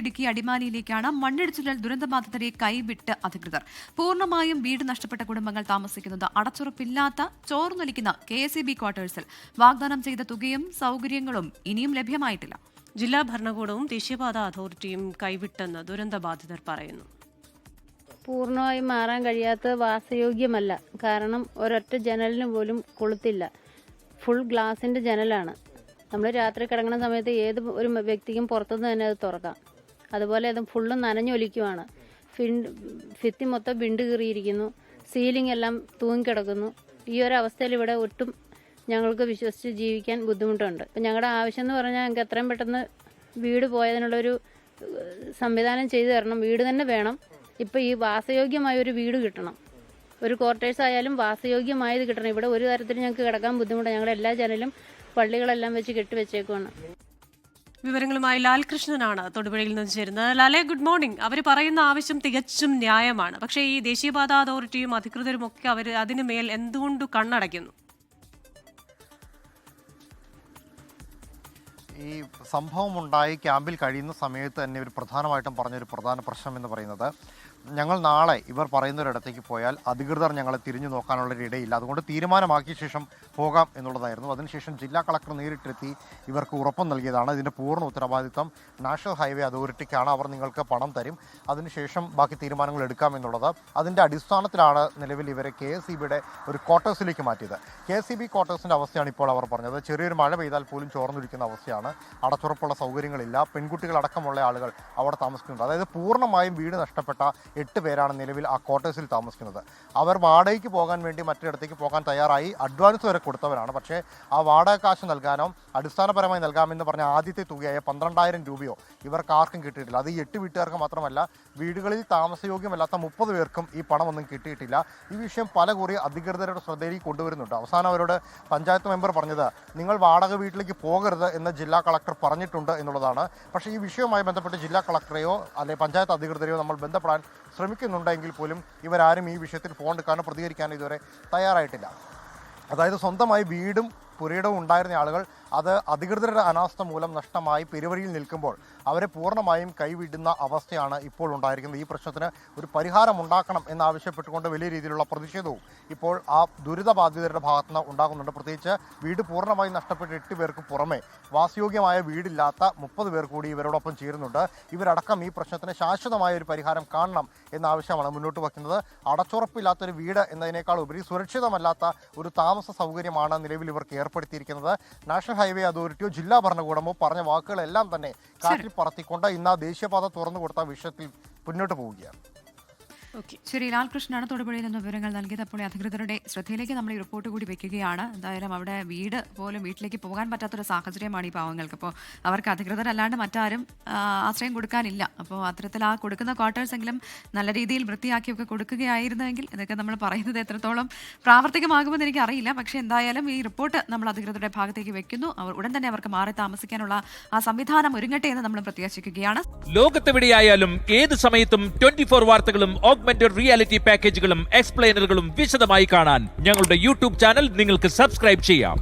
ഇടുക്കി അടിമാലിയിലേക്കാണ് മണ്ണിടിച്ചിലിൽ ദുരന്തബാധിതരെ കൈവിട്ട് അധികൃതർ. പൂർണ്ണമായും വീട് നഷ്ടപ്പെട്ട കുടുംബങ്ങൾ താമസിക്കുന്നത് അടച്ചുറപ്പില്ലാത്ത ചോർന്നൊലിക്കുന്ന KSEB ക്വാർട്ടേഴ്സിൽ. വാഗ്ദാനം ചെയ്ത തുകയും സൗകര്യങ്ങളും ഇനിയും ലഭ്യമായിട്ടില്ല. ജില്ലാ ഭരണകൂടവും ദേശീയപാത അതോറിറ്റിയും കൈവിട്ടെന്ന് ദുരന്തബാധിതർ പറയുന്നു. പൂർണ്ണമായും മാറാൻ കഴിയാത്ത വാസയോഗ്യമല്ല. കാരണം ഒരൊറ്റ ജനലിന് പോലും കൊളുത്തില്ല. ഫുൾ ഗ്ലാസിന്റെ ജനലാണ്. നമ്മൾ രാത്രി കിടക്കുന്ന സമയത്ത് ഏത് ഒരു വ്യക്തിക്കും പുറത്തുനിന്ന് തന്നെ അത് തുറക്കാം. അതുപോലെ അത് ഫുള്ള് നനഞ്ഞൊലിക്കുവാണ്. ഭിത്തി മൊത്തം വിണ്ട് കീറിയിരിക്കുന്നു. സീലിംഗ് എല്ലാം തൂങ്ങിക്കിടക്കുന്നു. ഈ ഒരു അവസ്ഥയിൽ ഇവിടെ ഒട്ടും ഞങ്ങൾക്ക് വിശ്വസിച്ച് ജീവിക്കാൻ ബുദ്ധിമുട്ടുണ്ട്. ഇപ്പം ഞങ്ങളുടെ ആവശ്യം എന്ന് പറഞ്ഞാൽ ഞങ്ങൾക്ക് എത്രയും പെട്ടെന്ന് വീട് പോയതിനുള്ളൊരു സംവിധാനം ചെയ്തു തരണം. വീട് തന്നെ വേണം. ഇപ്പം ഈ വാസയോഗ്യമായ ഒരു വീട് കിട്ടണം. ഒരു ക്വാർട്ടേഴ്സ് ആയാലും വാസയോഗ്യമായത് കിട്ടണം. ഇവിടെ ഒരു തരത്തിലും ഞങ്ങൾക്ക് കിടക്കാൻ ബുദ്ധിമുട്ടാണ്. ഞങ്ങളുടെ എല്ലാ ജനലും പള്ളികളെല്ലാം വെച്ച് കെട്ടിവെച്ചേക്കുവാണ്. വിവരങ്ങളുമായി ലാൽകൃഷ്ണനാണ് തൊടുപുഴയിൽ നിന്ന് ചേരുന്നത്. ലാലെ, ഗുഡ് മോർണിംഗ്. അവർ പറയുന്ന ആവശ്യം തികച്ചും ന്യായമാണ്. പക്ഷേ ഈ ദേശീയപാത അതോറിറ്റിയും അധികൃതരും ഒക്കെ അവർ അതിന് മേൽ എന്തുകൊണ്ട് കണ്ണടയ്ക്കുന്നു? ഈ സംഭവം ഉണ്ടായി ക്യാമ്പിൽ കഴിയുന്ന സമയത്ത് തന്നെ ഒരു പ്രധാനമായിട്ടും പറഞ്ഞൊരു പ്രധാന പ്രശ്നം എന്ന് പറയുന്നത്, ഞങ്ങൾ നാളെ ഇവർ പറയുന്നൊരിടത്തേക്ക് പോയാൽ അധികൃതർ ഞങ്ങളെ തിരിഞ്ഞു നോക്കാനുള്ളൊരിടയില്ല, അതുകൊണ്ട് തീരുമാനമാക്കിയ ശേഷം പോകാം എന്നുള്ളതായിരുന്നു. അതിനുശേഷം ജില്ലാ കളക്ടർ നേരിട്ടെത്തി ഇവർക്ക് ഉറപ്പ് നൽകിയതാണ്. ഇതിൻ്റെ പൂർണ്ണ ഉത്തരവാദിത്വം നാഷണൽ ഹൈവേ അതോറിറ്റിക്കാണ്. അവർ നിങ്ങൾക്ക് പണം തരും, അതിനുശേഷം ബാക്കി തീരുമാനങ്ങൾ എടുക്കാമെന്നുള്ളത്. അതിൻ്റെ അടിസ്ഥാനത്തിലാണ് നിലവിൽ ഇവരെ KSEBയുടെ ഒരു ക്വാർട്ടേഴ്സിലേക്ക് മാറ്റിയത്. KSEB ക്വാർട്ടേഴ്സിൻ്റെ അവസ്ഥയാണ് ഇപ്പോൾ അവർ പറഞ്ഞത്. ചെറിയൊരു മഴ പെയ്താൽ പോലും ചോർന്നൊലിക്കുന്ന അവസ്ഥയാണ്. അടച്ചുറപ്പുള്ള സൗകര്യങ്ങളില്ല. പെൺകുട്ടികളടക്കമുള്ള ആളുകൾ അവിടെ താമസിക്കുന്നുണ്ട്. അതായത് പൂർണ്ണമായും വീട് നഷ്ടപ്പെട്ട 8 പേരാണ് നിലവിൽ ആ ക്വാർട്ടേഴ്സിൽ താമസിക്കുന്നത്. അവർ വാടകയ്ക്ക് പോകാൻ വേണ്ടി മറ്റിടത്തേക്ക് പോകാൻ തയ്യാറായി അഡ്വാൻസ് വരെ കൊടുത്തവരാണ്. പക്ഷേ ആ വാടക കാശ് നൽകാനോ അടിസ്ഥാനപരമായി നൽകാമെന്ന് പറഞ്ഞ ആദ്യത്തെ തുകയായ 12,000 രൂപയോ ഇവർക്ക് ആർക്കും കിട്ടിയിട്ടില്ല. അത് ഈ 8 വീട്ടുകാർക്ക് മാത്രമല്ല, വീടുകളിൽ താമസയോഗ്യമല്ലാത്ത 30 പേർക്കും ഈ പണമൊന്നും കിട്ടിയിട്ടില്ല. ഈ വിഷയം പല കുറി അധികൃതരുടെ ശ്രദ്ധയിൽ കൊണ്ടുവരുന്നുണ്ട്. അവസാനം അവരോട് പഞ്ചായത്ത് മെമ്പർ പറഞ്ഞത്, നിങ്ങൾ വാടക വീട്ടിലേക്ക് പോകരുത് എന്ന് ജില്ലാ കളക്ടർ പറഞ്ഞിട്ടുണ്ട് എന്നുള്ളതാണ്. പക്ഷേ ഈ വിഷയവുമായി ബന്ധപ്പെട്ട് ജില്ലാ കളക്ടറെയോ അല്ലെങ്കിൽ പഞ്ചായത്ത് അധികൃതരെയോ നമ്മൾ ബന്ധപ്പെടാൻ ശ്രമിക്കുന്നുണ്ടെങ്കിൽ പോലും ഇവരാരും ഈ വിഷയത്തിൽ ഫോൺ എടുക്കാനോ പ്രതികരിക്കാനോ ഇതുവരെ തയ്യാറായിട്ടില്ല. അതായത് സ്വന്തമായി വീടും പുരയിടവും ഉണ്ടായിരുന്ന ആളുകൾ അത് അധികൃതരുടെ അനാസ്ഥ മൂലം നഷ്ടമായി പെരുവഴിയിൽ നിൽക്കുമ്പോൾ അവരെ പൂർണ്ണമായും കൈവിടുന്ന അവസ്ഥയാണ് ഇപ്പോൾ ഉണ്ടായിരിക്കുന്നത്. ഈ പ്രശ്നത്തിന് ഒരു പരിഹാരം ഉണ്ടാക്കണം എന്നാവശ്യപ്പെട്ടുകൊണ്ട് വലിയ രീതിയിലുള്ള പ്രതിഷേധവും ഇപ്പോൾ ആ ദുരിതബാധിതരുടെ ഭാഗത്തുനിന്ന് ഉണ്ടാകുന്നുണ്ട്. പ്രത്യേകിച്ച് വീട് പൂർണ്ണമായും നഷ്ടപ്പെട്ട 8 പേർക്ക് പുറമെ വാസയോഗ്യമായ വീടില്ലാത്ത 30 പേർ കൂടി ഇവരോടൊപ്പം ചേരുന്നുണ്ട്. ഇവരടക്കം ഈ പ്രശ്നത്തിന് ശാശ്വതമായ ഒരു പരിഹാരം കാണണം എന്ന ആവശ്യമാണ് മുന്നോട്ട് വയ്ക്കുന്നത്. അടച്ചുറപ്പില്ലാത്തൊരു വീട് എന്നതിനേക്കാൾ ഉപരി സുരക്ഷിതമല്ലാത്ത ഒരു താമസ സൗകര്യമാണ് നിലവിൽ ഇവർക്ക് ഏർപ്പെടുത്തിയിരിക്കുന്നത്. നാഷണൽ ഹൈവേ അതോറിറ്റിയോ ജില്ലാ ഭരണകൂടമോ പറഞ്ഞ വാക്കുകളെല്ലാം തന്നെ കാറ്റിൽ പറത്തിക്കൊണ്ട് ഇന്ന് ആ ദേശീയപാത തുറന്നു കൊടുത്ത വിഷയത്തിൽ മുന്നോട്ട് പോവുകയാണ്. ശരി, ലാൽകൃഷ്ണനാണ് തൊടുപുഴയിൽ നിന്ന് വിവരങ്ങൾ നൽകിയത്. അപ്പോൾ അധികൃതരുടെ ശ്രദ്ധയിലേക്ക് നമ്മൾ ഈ റിപ്പോർട്ട് കൂടി വെക്കുകയാണ്. എന്തായാലും അവിടെ വീട്ടിലേക്ക് പോകാൻ പറ്റാത്തൊരു സാഹചര്യമാണ് ഈ പാവങ്ങൾക്ക്. അപ്പോൾ അവർക്ക് അധികൃതരല്ലാണ്ട് മറ്റാരും ആശ്രയം കൊടുക്കാനില്ല. അപ്പോൾ അത്തരത്തിൽ ആ കൊടുക്കുന്ന ക്വാർട്ടേഴ്സ് എങ്കിലും നല്ല രീതിയിൽ വൃത്തിയാക്കിയൊക്കെ കൊടുക്കുകയായിരുന്നെങ്കിൽ, ഇതൊക്കെ നമ്മൾ പറയുന്നത് എത്രത്തോളം പ്രാവർത്തികമാകുമെന്ന് എനിക്ക് അറിയില്ല. പക്ഷേ എന്തായാലും ഈ റിപ്പോർട്ട് നമ്മൾ അധികൃതരുടെ ഭാഗത്തേക്ക് വെക്കുന്നു. ഉടൻ തന്നെ അവർക്ക് മാറി താമസിക്കാനുള്ള ആ സംവിധാനം ഒരുങ്ങട്ടെ എന്ന് നമ്മൾ പ്രത്യാശിക്കുകയാണ്. ലോകത്തെവിടെയായാലും ഏത് സമയത്തും 24 വാർത്തകളും ഓഗ്മെന്റഡ് റിയാലിറ്റി പാക്കേജുകളും എക്സ്പ്ലെയിനറുകളും വിശദമായി കാണാൻ ഞങ്ങളുടെ YouTube ചാനൽ നിങ്ങൾക്ക് സബ്സ്ക്രൈബ് ചെയ്യാം.